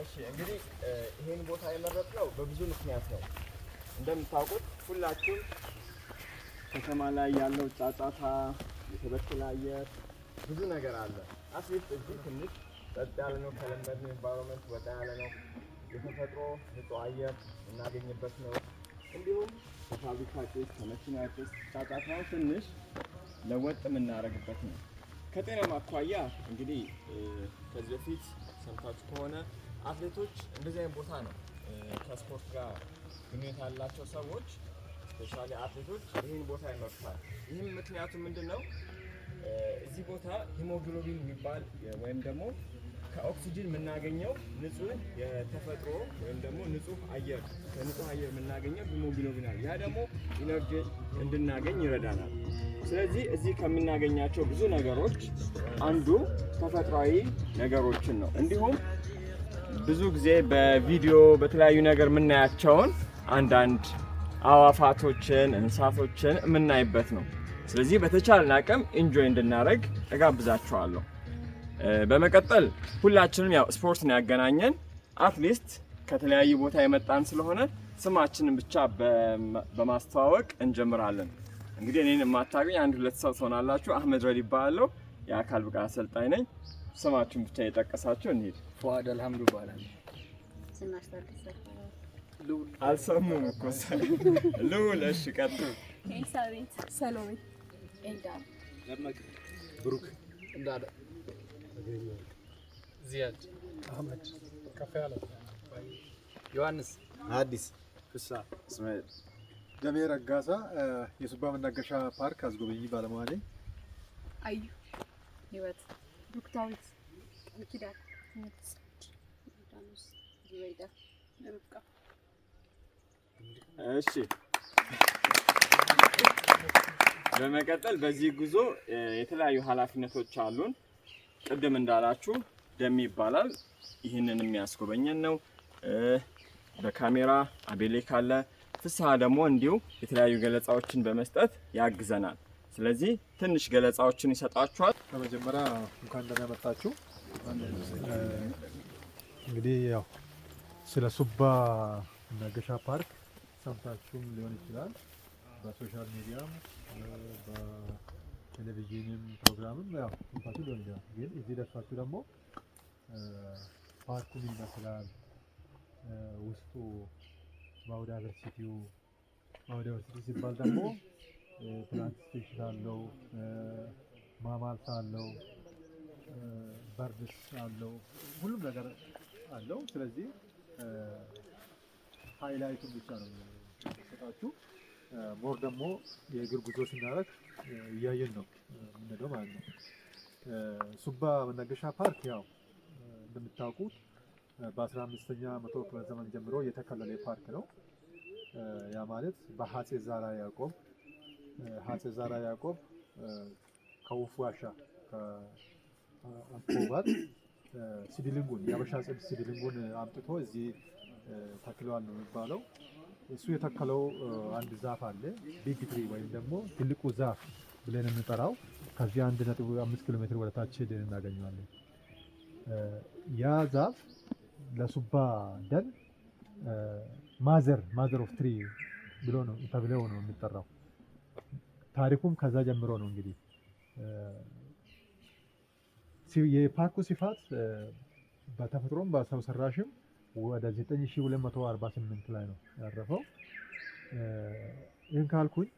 እሺ እንግዲህ ይሄን ቦታ የመረጥነው በብዙ ምክንያት ነው። እንደምታውቁት ሁላችሁም ከተማ ላይ ያለው ጫጫታ፣ የተበከለ አየር፣ ብዙ ነገር አለ። አትሊስት እዚህ ትንሽ ጸጥ ያለ ነው፣ ከለመድነው ኤንቫይሮንመንት ወጣ ያለ ነው። የተፈጥሮ ንጹህ አየር እናገኝበት ነው። እንዲሁም ከፋብሪካ ጭስ፣ ከመኪና ጭስ ጫጫታው ትንሽ ለወጥ የምናደርግበት ነው። ከጤናም አኳያ እንግዲህ ከዚህ በፊት ሰምታችሁ ከሆነ አትሌቶች እንደዚህ አይነት ቦታ ነው ከስፖርት ጋር ግንኙነት ያላቸው ሰዎች ስፔሻሊ አትሌቶች ይህን ቦታ ይመርጣል። ይህም ምክንያቱ ምንድነው? እዚህ ቦታ ሂሞግሎቢን የሚባል ወይም ደግሞ ከኦክሲጅን የምናገኘው ንጹህ የተፈጥሮ ወይም ደግሞ ንጹህ አየር ከንጹህ አየር የምናገኘው ሂሞግሎቢን አለ። ያ ደግሞ ኢነርጂ እንድናገኝ ይረዳናል። ስለዚህ እዚህ ከምናገኛቸው ብዙ ነገሮች አንዱ ተፈጥሯዊ ነገሮችን ነው። እንዲሁም ብዙ ጊዜ በቪዲዮ በተለያዩ ነገር የምናያቸውን አንዳንድ አዋፋቶችን እንስሳቶችን የምናይበት ነው። ስለዚህ በተቻለን አቅም ኢንጆይ እንድናደርግ እጋብዛችኋለሁ። በመቀጠል ሁላችንም ያው ስፖርት ነው ያገናኘን። አትሊስት ከተለያዩ ቦታ የመጣን ስለሆነ ስማችንን ብቻ በማስተዋወቅ እንጀምራለን። እንግዲህ እኔን የማታገኝ አንድ ሁለት ሰው ትሆናላችሁ። አህመድ ረዲ ይባላለሁ። የአካል ብቃት አሰልጣኝ ነኝ። ስማችሁን ብቻ የጠቀሳችሁ እንሂድ። ፉአድ አልሐምዱ ይባላል። አልሰሙም እኮ ልውል። እሺ ቀጥሉ። ኤልሳቤት፣ ሰሎሜ፣ ኤልዳር፣ ደመቅ፣ ብሩክ፣ እንዳለ፣ ዚያድ፣ አህመድ፣ ከፍ ያለ፣ ዮሐንስ፣ አዲስ፣ ፍሳ፣ እስማኤል፣ ደሜ ረጋሳ የሱባ መናገሻ ፓርክ አስጎብኚ ባለሙያ ነኝ። አዩ፣ ህይወት፣ ዱክታዊት፣ ኪዳን፣ ዳኑስ፣ ዙበይዳ፣ ርብቃ። እሺ በመቀጠል በዚህ ጉዞ የተለያዩ ኃላፊነቶች አሉን። ቅድም እንዳላችሁ ደሜ ይባላል። ይህንን የሚያስጎበኘን ነው። በካሜራ አቤሌ ካለ፣ ፍስሐ ደግሞ እንዲሁ የተለያዩ ገለጻዎችን በመስጠት ያግዘናል። ስለዚህ ትንሽ ገለጻዎችን ይሰጣችኋል። በመጀመሪያ እንኳን ደህና መጣችሁ። እንግዲህ ያው ስለ ሱባ መናገሻ ፓርክ ሰምታችሁም ሊሆን ይችላል። በሶሻል ሚዲያም በቴሌቪዥንም ፕሮግራምም ያው ሰምታችሁ ሊሆን ይችላል። ግን እዚህ ደርሳችሁ ደግሞ ፓርኩ ምን ይመስላል፣ ውስጡ ባዮዳይቨርሲቲው ባዮዳይቨርሲቲ ሲባል ደግሞ ፕላንት ስፔሽስ አለው፣ ማማልስ አለው፣ በርድስ አለው፣ ሁሉም ነገር አለው። ስለዚህ ሃይላይቱን ብቻ ነው ሰጣችሁ። ሞር ደግሞ የእግር ጉዞ ስናደርግ እያየን ነው የምንሄደው ማለት ነው። ሱባ መናገሻ ፓርክ ያው እንደምታውቁት በ15ኛ መቶ ክፍለ ዘመን ጀምሮ የተከለለ ፓርክ ነው። ያ ማለት በአፄ ዛራ ያዕቆብ ከውፉ ዋሻ ከአንኮበር ሲዲሊንጉን የአበሻ ጽድ ሲዲሊንጉን አምጥቶ እዚህ ተክለዋል ነው የሚባለው። እሱ የተከለው አንድ ዛፍ አለ፣ ቢግ ትሪ ወይም ደግሞ ትልቁ ዛፍ ብለን የምንጠራው። ከዚህ 1.5 ኪሎ ሜትር ወደ ታች ሄደን እናገኘዋለን። ያ ዛፍ ለሱባ ደን ማዘር ኦፍ ትሪ ብሎ ነው ተብለው ነው የሚጠራው። ታሪኩም ከዛ ጀምሮ ነው እንግዲህ የፓርኩ ስፋት በተፈጥሮም በሰው ሰራሽም ወደ 9248 ላይ ነው ያረፈው። ይህን ካልኩኝ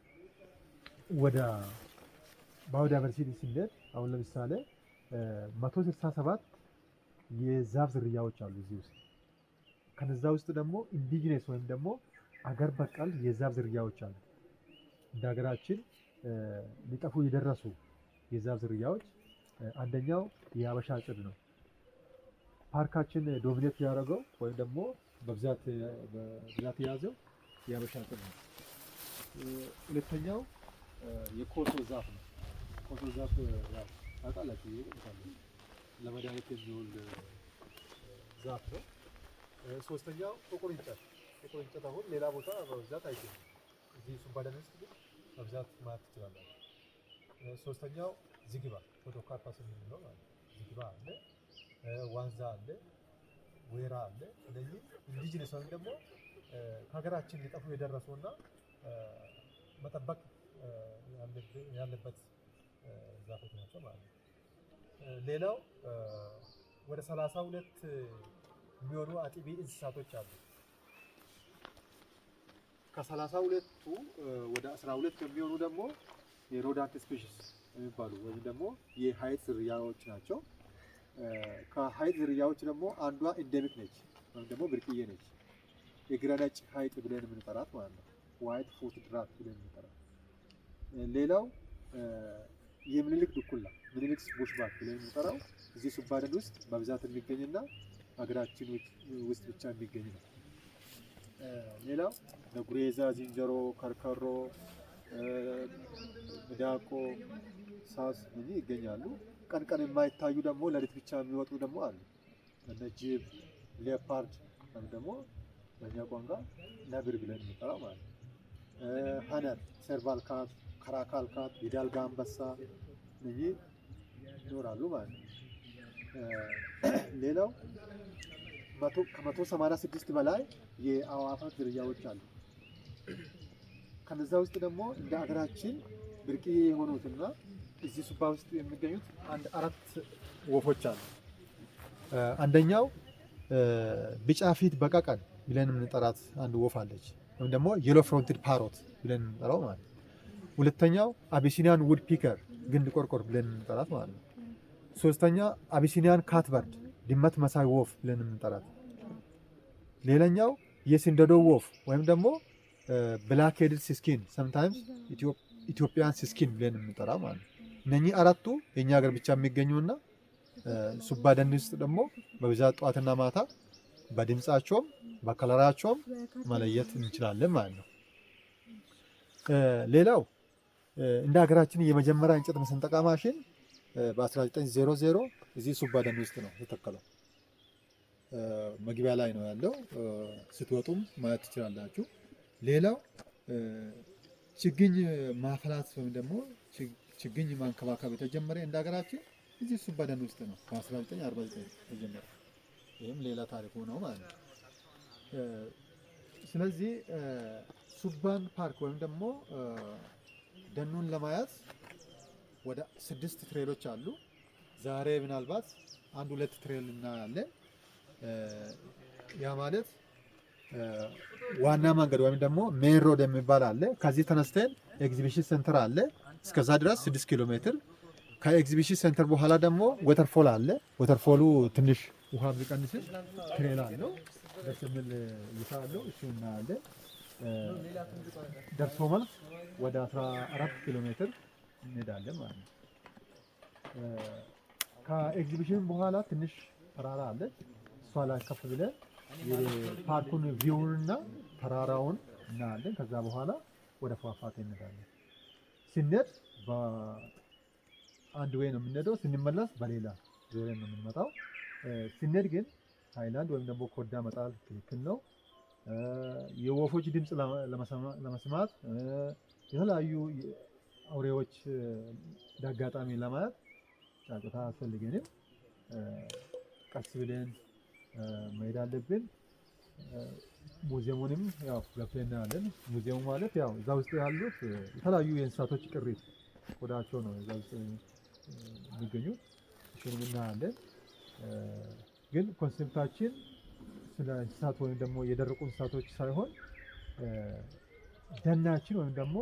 ወደ ባዮዳይቨርሲቲ ስንሄድ አሁን ለምሳሌ 167 የዛፍ ዝርያዎች አሉ እዚህ ውስጥ። ከነዛ ውስጥ ደግሞ ኢንዲጂነስ ወይም ደግሞ አገር በቀል የዛፍ ዝርያዎች አሉ። እንደ ሀገራችን ሊጠፉ የደረሱ የዛፍ ዝርያዎች አንደኛው የአበሻ ጽድ ነው። ፓርካችን ዶሚኔት ያደረገው ወይም ደግሞ በብዛት የያዘው የአበሻ ጽድ ነው። ሁለተኛው የኮሶ ዛፍ ነው። ኮሶ ዛፍ ያው ታውቃላችሁ፣ ለመድኃኒት የሚውል ዛፍ ነው። ሶስተኛው ጥቁር እንጨት አሁን ሌላ ቦታ በብዛት አይገኝም። እዚህ ሱባ ደን ውስጥ ግን በብዛት ማየት ትችላላችሁ። ሶስተኛው ዝግባ ፎቶካርፓስ የምንለው ማለት ዝግባ አለ፣ ዋንዛ አለ፣ ወይራ አለ። ስለዚህ ኢንዲጂነስ ወይም ደግሞ ከሀገራችን ሊጠፉ የደረሱና መጠበቅ ያለበት ዛፎች ናቸው ማለት ነው። ሌላው ወደ 32 የሚሆኑ አጥቢ እንስሳቶች አሉ። ከ32ቱ ወደ 12 የሚሆኑ ደግሞ የሮዳንት ስፔሺስ የሚባሉ ወይም ደግሞ የሀይት ዝርያዎች ናቸው። ከሀይት ዝርያዎች ደግሞ አንዷ ኢንደሚክ ነች ወይም ደግሞ ብርቅዬ ነች። እግረ ነጭ ሀይጥ ብለን የምንጠራት ማለት ነው። ዋይት ፉት ድራት ብለን የምንጠራት። ሌላው የምኒልክ ድኩላ ምኒልክ ቡሽባክ ብለን የምንጠራው እዚህ ሱባደን ውስጥ በብዛት የሚገኝና ሀገራችን ውስጥ ብቻ የሚገኝ ነው። ሌላው ጉሬዛ፣ ዝንጀሮ፣ ከርከሮ፣ ሚዳቆ፣ ሳስ እነዚህ ይገኛሉ። ቀን ቀን የማይታዩ ደግሞ ለሊት ብቻ የሚወጡ ደግሞ አሉ። እነ ጅብ፣ ሌፓርድ ወይም ደግሞ በእኛ ቋንቋ ነብር ብለን የምንጠራው ማለት ነው። ሀነር፣ ሴርቫል ካት፣ ከራካል ካት፣ የዳልጋ አንበሳ እነዚህ ይኖራሉ ማለት ነው። ሌላው ከ186 በላይ የአዕዋፋት ዝርያዎች አሉ። ከነዛ ውስጥ ደግሞ እንደ ሀገራችን ብርቅዬ የሆኑትና እዚህ ሱባ ውስጥ የሚገኙት አራት ወፎች አሉ። አንደኛው ቢጫ ፊት በቀቀን ብለን የምንጠራት አንድ ወፍ አለች፣ ወይም ደግሞ የሎ ፍሮንትድ ፓሮት ብለን የምንጠራው ማለት ነው። ሁለተኛው አቢሲኒያን ውድ ፒከር ግንድ ቆርቆር ብለን የምንጠራት ማለት ነው። ሶስተኛ አቢሲኒያን ካትበርድ ድመት መሳይ ወፍ ብለን የምንጠራት። ሌላኛው የስንደዶ ወፍ ወይም ደግሞ ብላክ ሄድድ ሲስኪን ሰምታይምስ ኢትዮጵያን ሲስኪን ብለን የምንጠራ ማለት ነው። እነኚህ አራቱ የኛ ሀገር ብቻ የሚገኙና ሱባ ደን ውስጥ ደግሞ በብዛት ጠዋትና ማታ በድምጻቸውም በከለራቸውም መለየት እንችላለን ማለት ነው። ሌላው እንደ ሀገራችን የመጀመሪያ እንጨት መሰንጠቃ ማሽን በ1900 እዚህ ሱባ ደን ውስጥ ነው የተተከለው። መግቢያ ላይ ነው ያለው፣ ስትወጡም ማየት ትችላላችሁ። ሌላው ችግኝ ማፍላት ወይም ደግሞ ችግኝ ማንከባከብ የተጀመረ እንደ ሀገራችን እዚህ ሱባ ደን ውስጥ ነው በ1949 ተጀመረ። ይህም ሌላ ታሪኩ ነው ማለት ነው። ስለዚህ ሱባን ፓርክ ወይም ደግሞ ደኑን ለማየት ወደ 6 ትሬሎች አሉ። ዛሬ ምናልባት 1-2 ትሬል እናያለን። ያ ማለት ዋና መንገድ ወይም ደግሞ ሜን ሮድ የሚባል አለ። ከዚህ ተነስተን ኤግዚቢሽን ሴንተር አለ፣ እስከዛ ድረስ 6 ኪሎ ሜትር። ከኤግዚቢሽን ሴንተር በኋላ ደግሞ ወተርፎል አለ። ወተርፎሉ ትንሽ ውሃ ቢቀንስ ትሬል አለው፣ ደስ የሚል እይታ አለው። እሱ እናያለን። ደርሶ መልስ ወደ 14 ኪሎ ሜትር እንሄዳለን ማለት ነው። ከኤግዚቢሽን በኋላ ትንሽ ተራራ አለ። እሷ ላይ ከፍ ብለን የፓርኩን ቪውንና ተራራውን እናያለን። ከዛ በኋላ ወደ ፏፏቴ እንሄዳለን። ስንሄድ በአንድ ወይ ነው የምንሄደው፣ ስንመለስ በሌላ ዞሬ ነው የምንመጣው። ስንሄድ ግን ሃይላንድ ወይም ደግሞ ኮዳ መጣል ክልክል ነው። የወፎች ድምፅ ለመስማት የተለያዩ አውሬዎች ዳጋጣሚ ለማየት ጫጫታ አያስፈልገንም። ቀስ ብለን መሄድ አለብን። ሙዚየሙንም ያው ገብተን እናያለን። ሙዚየሙ ማለት ያው እዛ ውስጥ ያሉት የተለያዩ የእንስሳቶች ቅሪት ቆዳቸው ነው እዛ ውስጥ የሚገኙት፣ እሱንም እናያለን። ግን ኮንሴፕታችን ስለ እንስሳት ወይም ደግሞ የደረቁ እንስሳቶች ሳይሆን ደናችን ወይም ደግሞ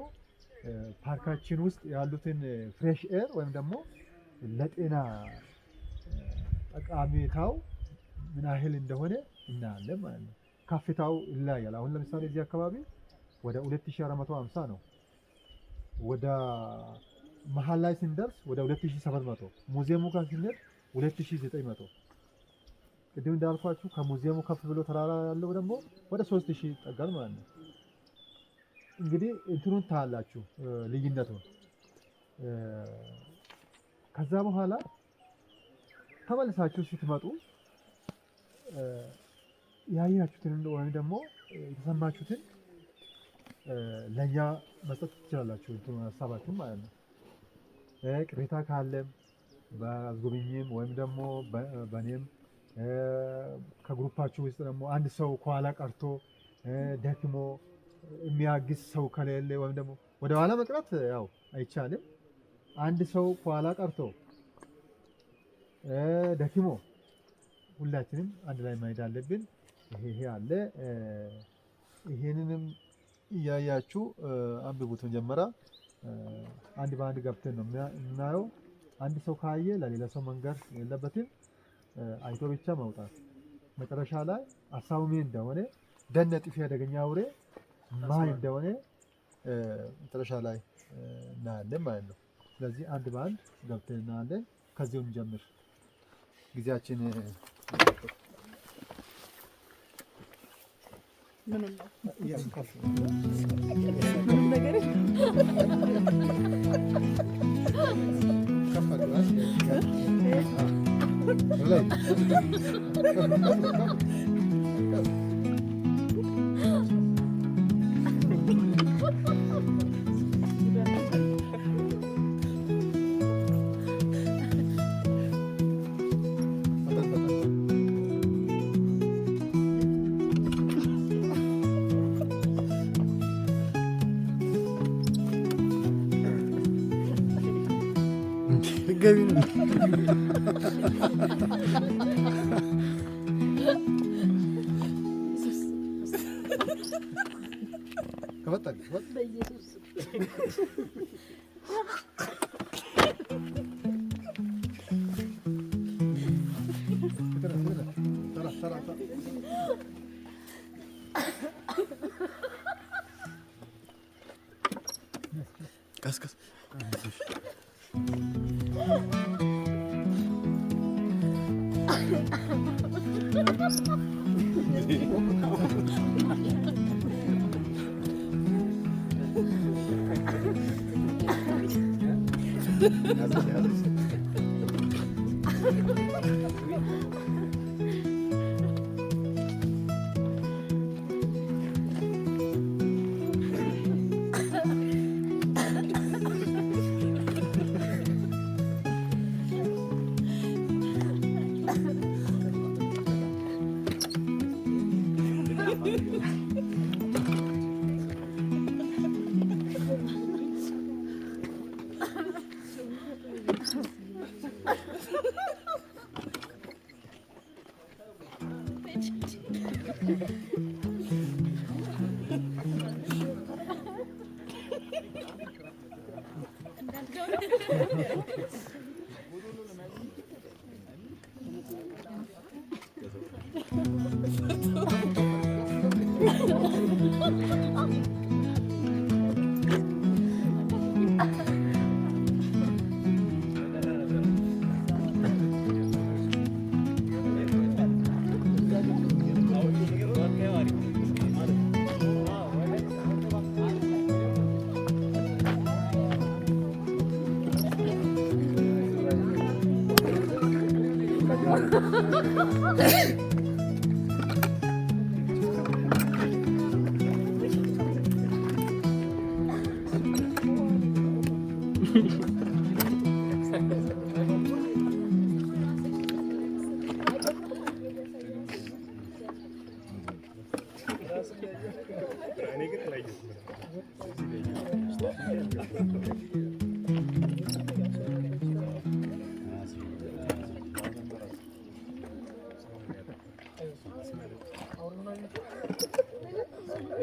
ፓርካችን ውስጥ ያሉትን ፍሬሽ ኤር ወይም ደግሞ ለጤና ጠቃሚታው ምን ያህል እንደሆነ እናያለን ማለት ነው። ከፍታው ይለያያል። አሁን ለምሳሌ እዚህ አካባቢ ወደ 2450 ነው። ወደ መሀል ላይ ስንደርስ ወደ 2700፣ ሙዚየሙ ጋር ስንሄድ 2900። ቅድም እንዳልኳችሁ ከሙዚየሙ ከፍ ብሎ ተራራ ያለው ደግሞ ወደ 3000 ይጠጋል ማለት ነው። እንግዲህ እንትኑን ታያላችሁ ልዩነቱን። ከዛ በኋላ ተመልሳችሁ ስትመጡ ያያችሁትን ወይም ደግሞ የተሰማችሁትን ለኛ መስጠት ትችላላችሁ፣ እንትኑ ሀሳባችሁን ማለት ነው። ቅሬታ ካለም በአስጎብኚም ወይም ደግሞ በእኔም ከግሩፓችሁ ውስጥ ደግሞ አንድ ሰው ከኋላ ቀርቶ ደክሞ የሚያግዝ ሰው ከሌለ ወይም ደግሞ ወደ ኋላ መቅረት ያው አይቻልም። አንድ ሰው ከኋላ ቀርቶ ደክሞ ሁላችንም አንድ ላይ መሄድ አለብን። ይሄ አለ። ይሄንንም እያያችሁ አንብቡት። መጀመሪያ አንድ በአንድ ገብተን ነው የምናየው። አንድ ሰው ካየ ለሌላ ሰው መንገር የለበትም። አይቶ ብቻ መውጣት። መጨረሻ ላይ ሀሳቡ ምን እንደሆነ ደን ጥፊ አደገኛ አውሬ ማን እንደሆነ መጨረሻ ላይ እናያለን ማለት ነው። ስለዚህ አንድ በአንድ ገብተን እናያለን። ከዚሁ እንጀምር። ጊዜያችን ምን ነው ገቢ ነው። ቀስቀስ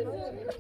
Thank you.